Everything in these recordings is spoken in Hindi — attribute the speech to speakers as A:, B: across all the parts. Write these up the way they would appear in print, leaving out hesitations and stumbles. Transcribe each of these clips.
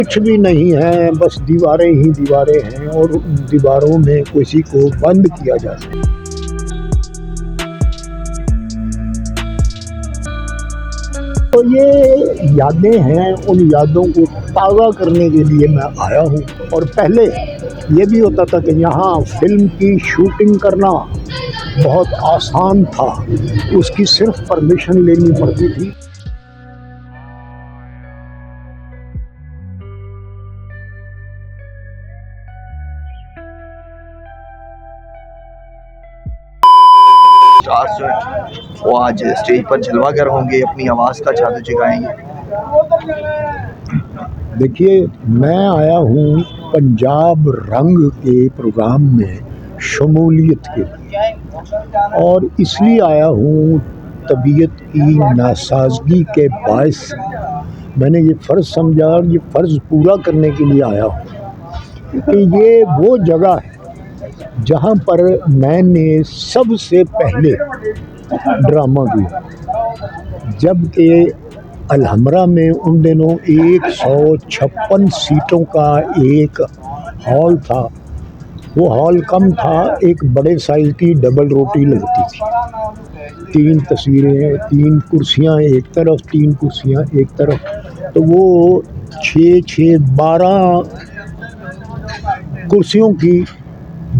A: कुछ भी नहीं है, बस दीवारें ही दीवारें हैं और उन दीवारों में किसी को बंद किया जा सकता। तो ये यादें हैं, उन यादों को ताज़ा करने के लिए मैं आया हूँ। और पहले ये भी होता था कि यहाँ फिल्म की शूटिंग करना बहुत आसान था, उसकी सिर्फ परमिशन लेनी पड़ती थी।
B: स्टार्स जो है वो आज स्टेज पर जलवागर होंगे, अपनी आवाज़ का जादू जगाएंगे।
A: देखिए, मैं आया हूँ पंजाब रंग के प्रोग्राम में शमूलियत के लिए, और इसलिए आया हूँ तबीयत की नासाजगी के बायस से। मैंने ये फ़र्ज़ समझा और ये फ़र्ज़ पूरा करने के लिए आया हूँ कि ये वो जगह है जहाँ पर मैंने सबसे पहले ड्रामा किया, जबकि अलहमरा में उन दिनों 156 सीटों का एक हॉल था। वो हॉल कम था, एक बड़े साइज़ की डबल रोटी लगती थी, 3 तस्वीरें, 3 कुर्सियाँ एक तरफ, 3 कुर्सियाँ एक तरफ। तो वो 12 कुर्सियों की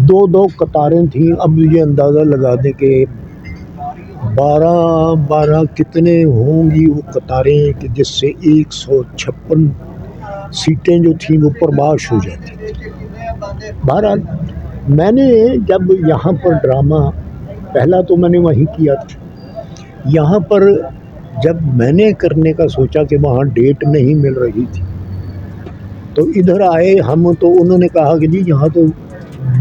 A: 2-2 कतारें थीं। अब ये अंदाज़ा लगा दें कि 12 कितने होंगी वो कतारें कि जिससे 156 सीटें जो थीं वो परबाश हो जाती थी। बहरहाल, मैंने जब यहाँ पर ड्रामा पहला तो मैंने वहीं किया था। यहाँ पर जब मैंने करने का सोचा कि वहाँ डेट नहीं मिल रही थी, तो इधर आए हम, तो उन्होंने कहा कि जी यहाँ तो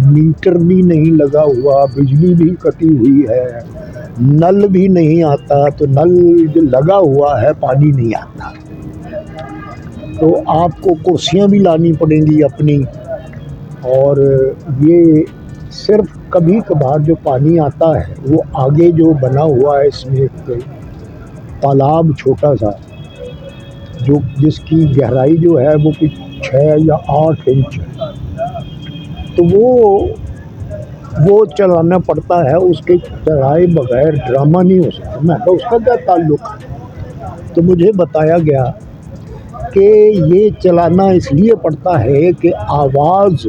A: मीटर भी नहीं लगा हुआ, बिजली भी कटी हुई है, नल भी नहीं आता। तो नल जो लगा हुआ है पानी नहीं आता, तो आपको कुर्सियाँ भी लानी पड़ेंगी अपनी। और ये सिर्फ कभी कभार जो पानी आता है वो आगे जो बना हुआ है, इसमें एक तालाब छोटा सा, जो जिसकी गहराई जो है वो कुछ 6 या 8 इंच है, तो वो चलाना पड़ता है। उसके चलाए बगैर ड्रामा नहीं हो सकता। मैं कहा उसका क्या ताल्लुक़ है? तो मुझे बताया गया कि ये चलाना इसलिए पड़ता है कि आवाज़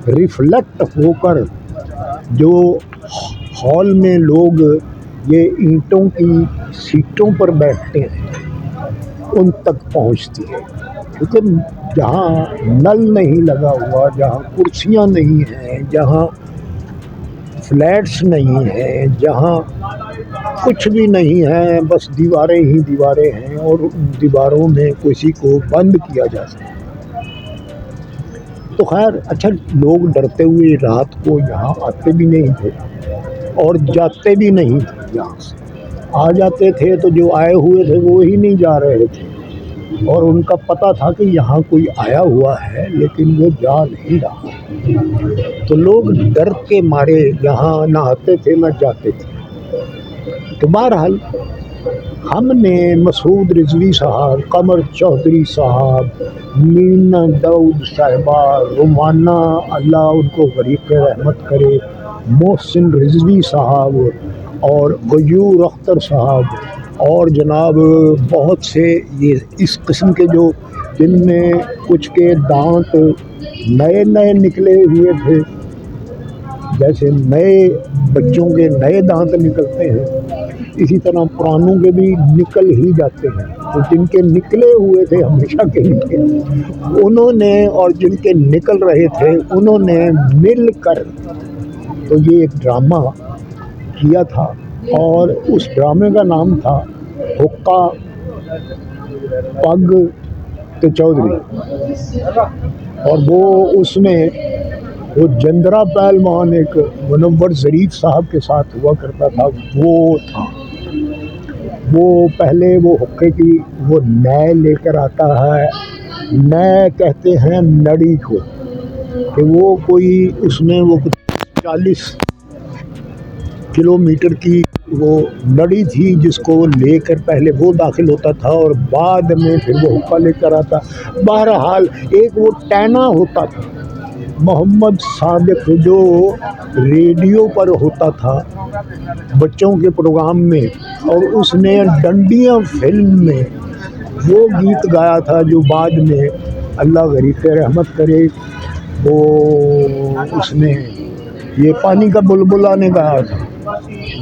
A: रिफ्लेक्ट होकर जो हॉल में लोग ये ईंटों की सीटों पर बैठते हैं उन तक पहुंचती है। क्योंकि जहाँ नल नहीं लगा हुआ, जहाँ कुर्सियाँ नहीं हैं, जहाँ फ्लैट्स नहीं हैं, जहाँ कुछ भी नहीं है, बस दीवारें ही दीवारें हैं और उन दीवारों में किसी को बंद किया जा सकता। तो खैर अच्छा, लोग डरते हुए रात को यहाँ आते भी नहीं थे और जाते भी नहीं थे। यहाँ से आ जाते थे तो जो आए हुए थे वो ही नहीं जा रहे थे, और उनका पता था कि यहाँ कोई आया हुआ है लेकिन वो जा नहीं रहा। तो लोग डर के मारे यहाँ ना आते थे ना जाते थे। तो बहरहाल हमने मसूद रिजवी साहब, कमर चौधरी साहब, मीना दाऊद साहिबा, रोमाना, अल्लाह उनको गरीक़ रहमत करे, मोहसिन रिजवी साहब और गयूर अख्तर साहब, और जनाब बहुत से ये इस किस्म के जो जिनमें कुछ के दांत नए नए निकले हुए थे, जैसे नए बच्चों के नए दांत निकलते हैं, इसी तरह पुरानों के भी निकल ही जाते हैं। तो जिनके निकले हुए थे हमेशा के लिए, उन्होंने, और जिनके निकल रहे थे उन्होंने मिलकर तो ये एक ड्रामा किया था, और उस ड्रामे का नाम था हुक्का पग ते चौधरी। और वो उसमें वो जंदरा पहलवान एक मुनव्वर ज़रीफ साहब के साथ हुआ करता था, वो था। वो पहले वो हुक्के की वो नय लेकर आता है, नय कहते हैं नड़ी को, कि वो कोई उसमें वो 40 किलोमीटर की वो लड़ी थी जिसको लेकर पहले वो दाखिल होता था और बाद में फिर वो हुक्का लेकर आता। बहरहाल एक वो टैना होता था मोहम्मद सादिक जो रेडियो पर होता था बच्चों के प्रोग्राम में, और उसने डंडियाँ फिल्म में वो गीत गाया था जो बाद में अल्लाह गरीक़ रहमत करे वो उसने ये पानी का बुलबुला ने गाया था,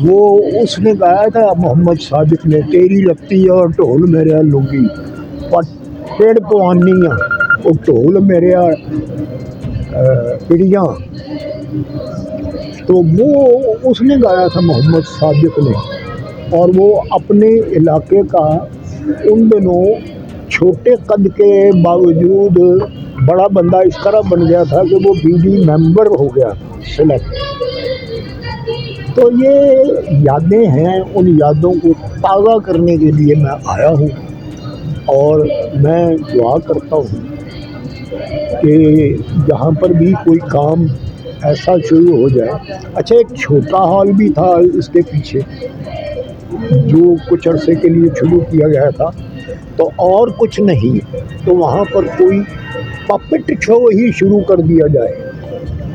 A: वो उसने गाया था मोहम्मद सादिक ने, तेरी लगती है और ढोल मेरे लुंगी पेड़ पवानियाँ और ढोल मेरे पिड़ियाँ। तो वो उसने गाया था मोहम्मद सादिक ने, और वो अपने इलाके का उन दिनों छोटे कद के बावजूद बड़ा बंदा इस तरह बन गया था कि वो बीडी मेंबर हो गया सिलेक्ट। तो ये यादें हैं, उन यादों को ताज़ा करने के लिए मैं आया हूँ और मैं दुआ करता हूँ कि जहाँ पर भी कोई काम ऐसा शुरू हो जाए। अच्छा, एक छोटा हॉल भी था इसके पीछे जो कुछ अरसे के लिए शुरू किया गया था, तो और कुछ नहीं, तो वहाँ पर कोई पपेट शो ही शुरू कर दिया जाए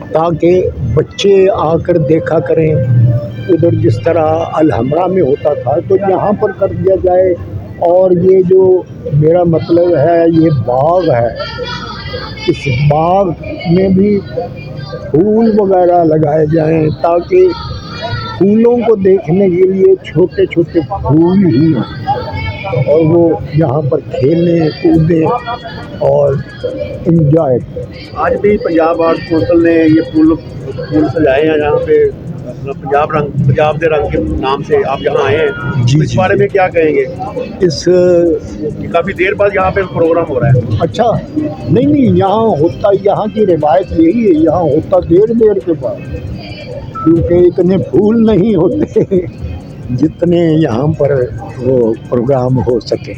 A: ताकि बच्चे आकर देखा करें। उधर जिस तरह अलहमरा में होता था तो यहाँ पर कर दिया जाए। और ये जो मेरा मतलब है ये बाग है, इस बाग में भी फूल वगैरह लगाए जाएं ताकि फूलों को देखने के लिए छोटे छोटे फूल ही हैं और वो यहाँ पर खेलें कूदें और इंजॉय।
C: आज भी पंजाब आर्ट कौंसल ने ये फूल सजाए हैं यहाँ पे, अपना पंजाब दे रंग के नाम से आप यहाँ आए हैं।
A: जी,
C: तो इस
A: जी,
C: बारे में क्या कहेंगे?
A: इस
C: काफ़ी देर बाद यहाँ पे प्रोग्राम हो रहा है।
A: अच्छा, नहीं यहाँ की रिवायत यही है, यहाँ होता देर के बाद, क्योंकि इतने फूल नहीं होते जितने यहाँ पर वो प्रोग्राम हो सके।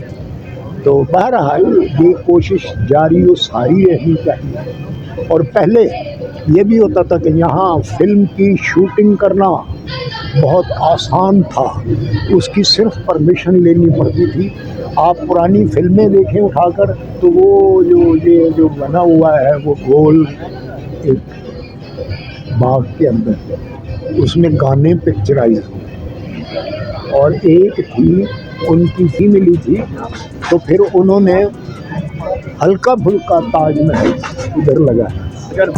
A: तो बहरहाल ये कोशिश जारी और सारी रहनी चाहिए। और पहले ये भी होता था कि यहाँ फिल्म की शूटिंग करना बहुत आसान था, उसकी सिर्फ परमिशन लेनी पड़ती थी। आप पुरानी फिल्में देखें उठाकर तो वो जो बना हुआ है वो गोल एक बाग के अंदर, उसमें गाने पिक्चराइज हुए, और एक थी उनकी फी मिली थी, तो फिर उन्होंने हल्का फुल्का ताजमहल इधर लगाया।
C: अगर